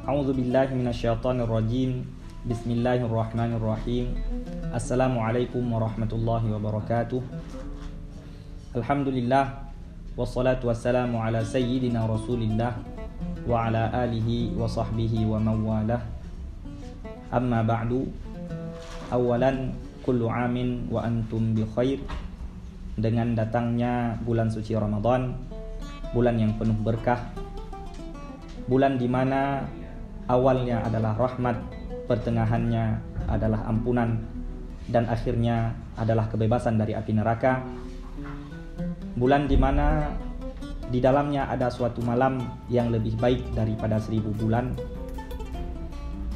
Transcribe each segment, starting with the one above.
A'udzu billahi minasyaitonir rajim. Bismillahirrahmanirrahim. Assalamualaikum warahmatullahi wabarakatuh. Alhamdulillah wassalatu wassalamu ala sayyidina Rasulillah wa ala alihi wa sahbihi wa mawalah. Amma ba'du. Awalan kullu amin wa antum bi khair. Dengan datangnya bulan suci Ramadan, bulan yang penuh berkah, bulan di mana awalnya adalah rahmat, pertengahannya adalah ampunan, dan akhirnya adalah kebebasan dari api neraka. Bulan di mana di dalamnya ada suatu malam yang lebih baik daripada 1000 bulan.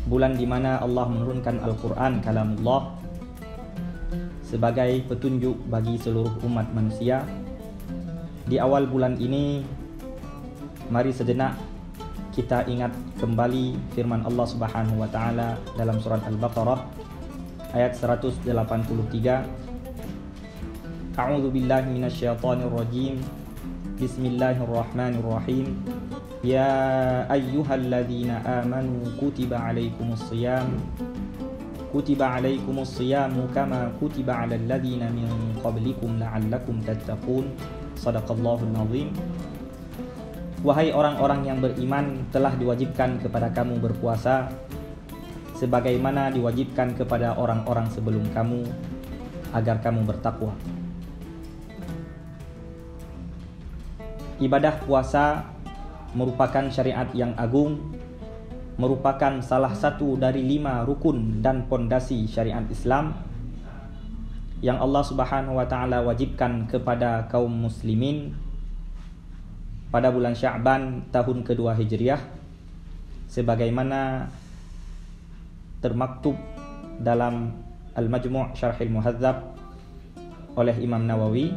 Bulan di mana Allah menurunkan Al-Quran kalamullah sebagai petunjuk bagi seluruh umat manusia. Di awal bulan ini, mari sejenak kita ingat kembali firman Allah Subhanahu wa taala dalam surat Al-Baqarah ayat 183. A'udzu billahi minasyaitonir rajim. Bismillahirrahmanirrahim. Ya ayyuhalladzina amanu kutiba alaikumusshiyam kama kutiba alal ladzina min qablikum la'allakum tattaqun. Shadaqallahul azim. Wahai orang-orang yang beriman, telah diwajibkan kepada kamu berpuasa sebagaimana diwajibkan kepada orang-orang sebelum kamu agar kamu bertakwa. Ibadah puasa merupakan syariat yang agung, merupakan salah satu dari 5 rukun dan pondasi syariat Islam yang Allah Subhanahu wa taala wajibkan kepada kaum muslimin pada bulan Sya'ban tahun kedua Hijriah, sebagaimana termaktub dalam Al-Majmu' Syarhil Muhadzab oleh Imam Nawawi.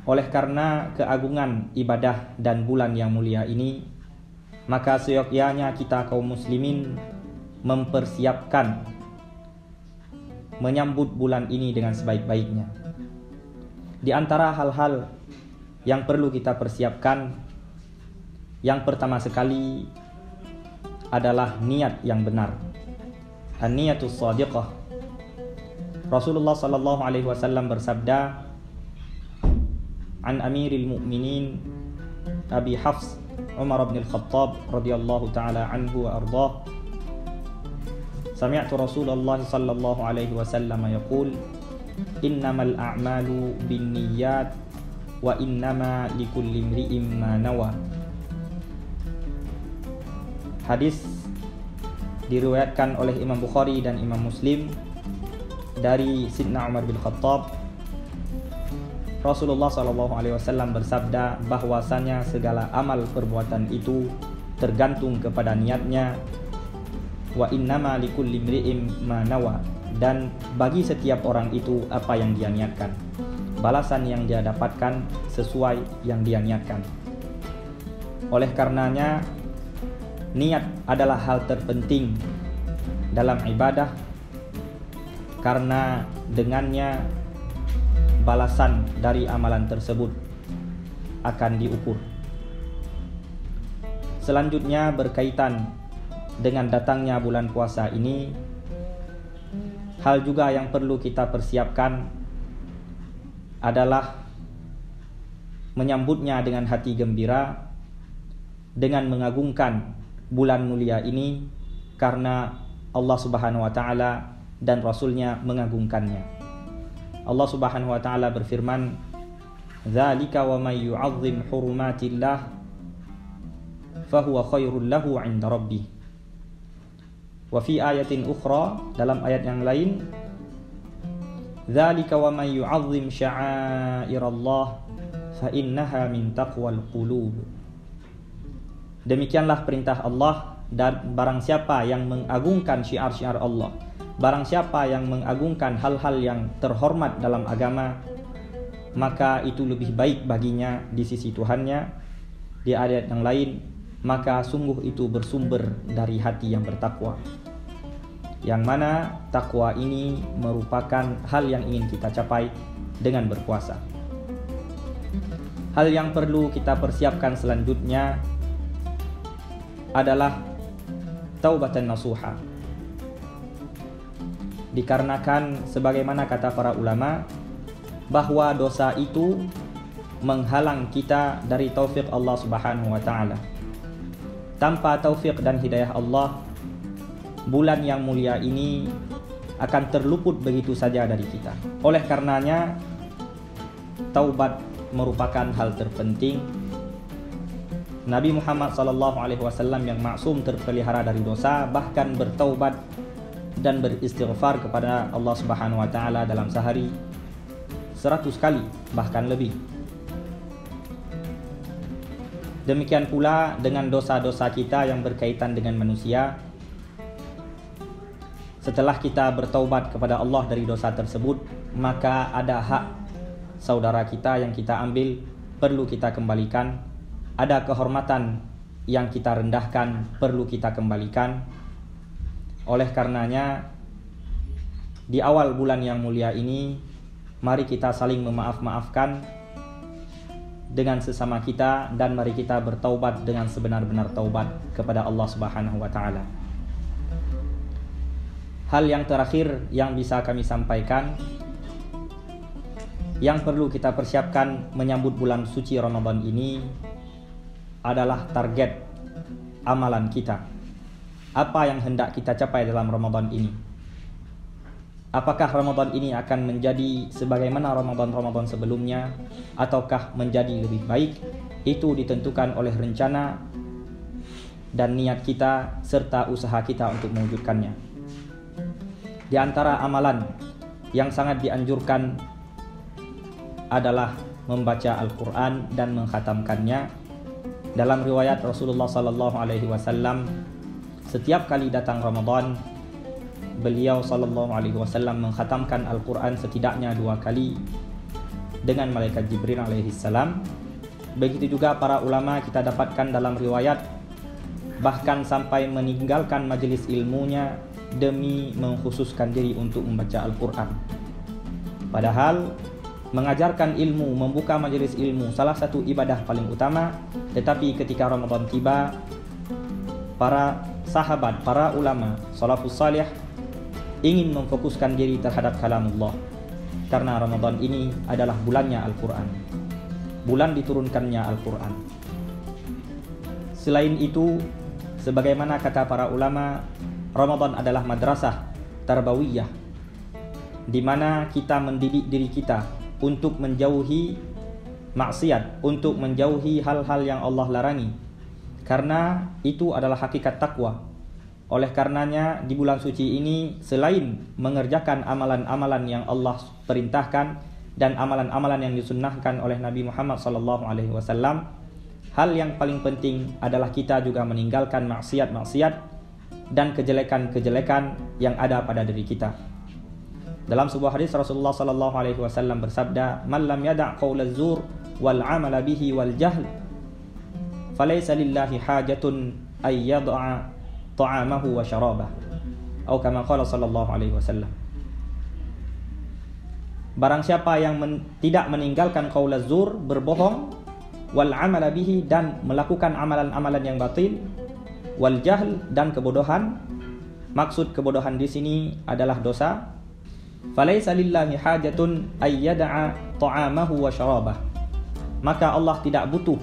Oleh karena keagungan ibadah dan bulan yang mulia ini, maka seyogyanya kita kaum muslimin mempersiapkan menyambut bulan ini dengan sebaik-baiknya. Di antara hal-hal yang perlu kita persiapkan, yang pertama sekali adalah niat yang benar. An-niyatus shadiqah. Rasulullah sallallahu alaihi wasallam bersabda, an Amiril Mu'minin Abi Hafs Umar bin Al-Khattab radhiyallahu taala anhu wa ardhah, sami'tu Rasulullah sallallahu alaihi wasallam yaqul, innamal a'malu binniyat wa innama likulli imri'in ma nawa. Hadis diriwayatkan oleh Imam Bukhari dan Imam Muslim dari Sidna Umar bin Khattab. Rasulullah SAW bersabda bahwasanya segala amal perbuatan itu tergantung kepada niatnya. Wa innama likulli imri'in ma nawa, dan bagi setiap orang itu apa yang dia niatkan, balasan yang dia dapatkan sesuai yang dia niatkan. Oleh karenanya, niat adalah hal terpenting dalam ibadah, karena dengannya balasan dari amalan tersebut akan diukur. Selanjutnya, berkaitan dengan datangnya bulan puasa ini, hal juga yang perlu kita persiapkan adalah menyambutnya dengan hati gembira, dengan mengagungkan bulan mulia ini karena Allah Subhanahu wa taala dan Rasulnya mengagungkannya. Allah Subhanahu wa taala berfirman, "Dzalika wa may yu'azzim hurumatillah fahuwa khairul lahu 'inda rabbih." Wa fi ayatin ukhra, dalam ayat yang lain, dzalika wa may yu'azzim sya'airallah fa innaha min taqwal qulub. Demikianlah perintah Allah, dan barang siapa yang mengagungkan syiar-syiar Allah, barang siapa yang mengagungkan hal-hal yang terhormat dalam agama, maka itu lebih baik baginya di sisi Tuhannya. Di ayat yang lain, maka sungguh itu bersumber dari hati yang bertakwa. Yang mana takwa ini merupakan hal yang ingin kita capai dengan berpuasa. Hal yang perlu kita persiapkan selanjutnya adalah taubatan nasuha. Dikarenakan sebagaimana kata para ulama bahwa dosa itu menghalang kita dari taufik Allah Subhanahu wa taala. Tanpa taufik dan hidayah Allah, bulan yang mulia ini akan terluput begitu saja dari kita. Oleh karenanya, taubat merupakan hal terpenting. Nabi Muhammad SAW yang maksum terpelihara dari dosa bahkan bertaubat dan beristighfar kepada Allah Subhanahu wa taala dalam sehari 100 kali bahkan lebih. Demikian pula dengan dosa-dosa kita yang berkaitan dengan manusia. Setelah kita bertaubat kepada Allah dari dosa tersebut, maka ada hak saudara kita yang kita ambil perlu kita kembalikan. Ada kehormatan yang kita rendahkan perlu kita kembalikan. Oleh karenanya, di awal bulan yang mulia ini, mari kita saling memaaf-maafkan dengan sesama kita dan mari kita bertaubat dengan sebenar-benar taubat kepada Allah Subhanahu wa taala. Hal yang terakhir yang bisa kami sampaikan, yang perlu kita persiapkan menyambut bulan suci Ramadan ini adalah target amalan kita. Apa yang hendak kita capai dalam Ramadan ini? Apakah Ramadan ini akan menjadi sebagaimana Ramadan-Ramadan sebelumnya, ataukah menjadi lebih baik? Itu ditentukan oleh rencana dan niat kita serta usaha kita untuk mewujudkannya. Di antara amalan yang sangat dianjurkan adalah membaca Al-Quran dan mengkhatamkannya. Dalam riwayat Rasulullah SAW, setiap kali datang Ramadan, beliau SAW mengkhatamkan Al-Quran setidaknya 2 kali dengan malaikat Jibril alaihissalam. Begitu juga para ulama kita dapatkan dalam riwayat bahkan sampai meninggalkan majelis ilmunya demi mengkhususkan diri untuk membaca Al-Quran. Padahal mengajarkan ilmu, membuka majelis ilmu salah satu ibadah paling utama. Tetapi ketika Ramadan tiba, para sahabat, para ulama, salafus salih ingin memfokuskan diri terhadap kalamullah. Karena Ramadan ini adalah bulannya Al-Quran, bulan diturunkannya Al-Quran. Selain itu, sebagaimana kata para ulama, Ramadan adalah madrasah tarbawiyah, di mana kita mendidik diri kita untuk menjauhi maksiat, untuk menjauhi hal-hal yang Allah larangi. Karena itu adalah hakikat takwa. Oleh karenanya di bulan suci ini, selain mengerjakan amalan-amalan yang Allah perintahkan dan amalan-amalan yang disunnahkan oleh Nabi Muhammad SAW, hal yang paling penting adalah kita juga meninggalkan maksiat-maksiat dan kejelekan-kejelekan yang ada pada diri kita. Dalam sebuah hadis Rasulullah SAW bersabda, "Man lam yada' qaulaz zur wal 'amala bihi wal jahl, falaysa lillahi hajatun ay yad'a ta'amahu wa syarabah." Atau kama qala sallallahu alaihi wasallam. Barang siapa yang tidak meninggalkan qaulaz zur, berbohong, wal 'amala bihi, dan melakukan amalan-amalan yang batil, wal jahl, dan kebodohan. Maksud kebodohan di sini adalah dosa. Falaysa lillahi hajatun ay yada'a ta'amahu wa syarabah. Maka Allah tidak butuh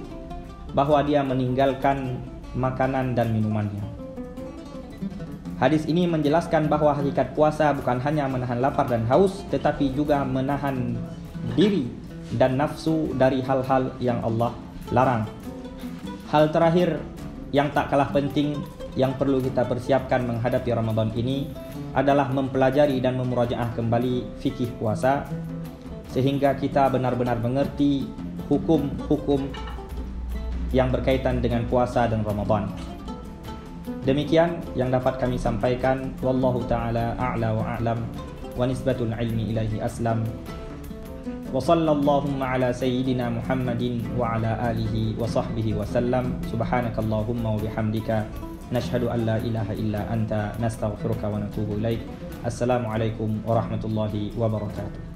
bahwa dia meninggalkan makanan dan minumannya. Hadis ini menjelaskan bahwa hakikat puasa bukan hanya menahan lapar dan haus, tetapi juga menahan diri dan nafsu dari hal-hal yang Allah larang. Hal terakhir yang tak kalah penting yang perlu kita persiapkan menghadapi Ramadan ini adalah mempelajari dan memurajaah kembali fikih puasa, sehingga kita benar-benar mengerti hukum-hukum yang berkaitan dengan puasa dan Ramadan. Demikian yang dapat kami sampaikan. Wallahu ta'ala a'la wa a'lam, wa nisbatul ilmi ilaihi aslam. Wa sallallahu ala sayyidina Muhammadin wa ala alihi wa sahbihi wa sallam. Subhanakallahumma wa bihamdika nashhadu an la ilaha illa anta nastaghfiruka wa natubu ilaik. Assalamualaikum warahmatullahi wabarakatuh.